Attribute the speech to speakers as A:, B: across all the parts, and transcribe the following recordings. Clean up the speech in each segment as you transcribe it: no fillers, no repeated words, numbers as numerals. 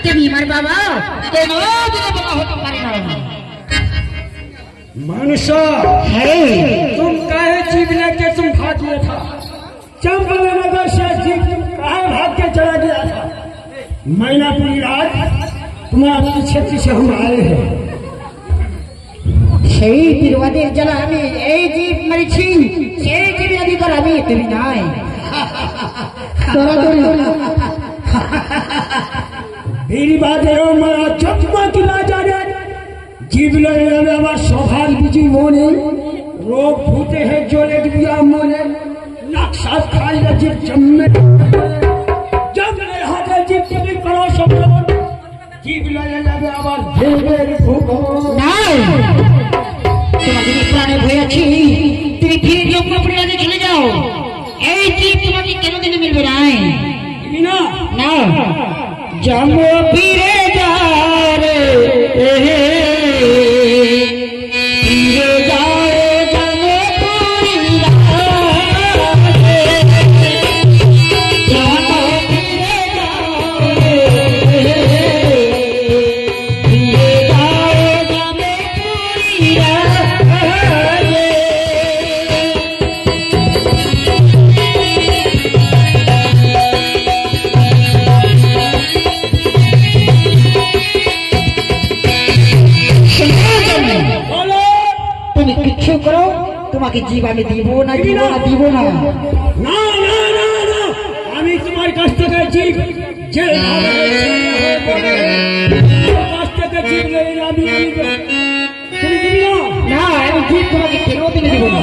A: তুমি আমার বাবা কেন বাবা হতে পারে না
B: मनुष्य
A: है
B: तुम काहे जीव लेके तुम भाग गया था चंपल नगर से जीव तुम काहे भाग के चला गया था महीना पूरी रात तुम्हारे पीछे पीछे हम आए हैं
A: সেই বিরোধের জ্বালা আমি এই জীব মারিছি সেই জীব অধিকার আমি তুমি নাই
B: मेरी बात है मारा चकमा की ना जाने जीव लगे আমার সভার বিজি মনে রোগ ভূতে है जोले दिया मोने नक्शा खाई ना जीव जम्मे जब यहाँ का जीव कभी करो सब जीव लगे আমার ভেবের ভূত
A: নাই তোমাকে প্রাণে ভয় আছি তুমি ফিরে যমপুরী রাজ্যে চলে যাও এই জীব তোমাকে কেন দিনে মিলবে নাই
B: ना
A: না जम फिरे जा रे फिरे जाए जमपुरी राजे जम फिरे जा रे फिरे जाए जमपुरी राजे তুমি কিচ্ছু করো তোমাকে জীব আমি দিব না দিব না দিব না
B: না না না না আমি তোমার কাছ থেকে জীব যে কাছ থেকে জীব নেই আমি তুমি দিবি না
A: না আমি জীব তোমাকে কেন দিনে দিব না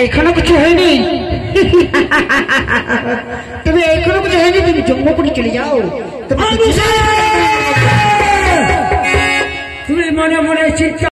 A: এখনো কিছু হয়নি তুমি এখনো কিছু হয়নি তুমি জম্মুপুরি চলে যাও
B: তুমি মনে মনে চিন্তা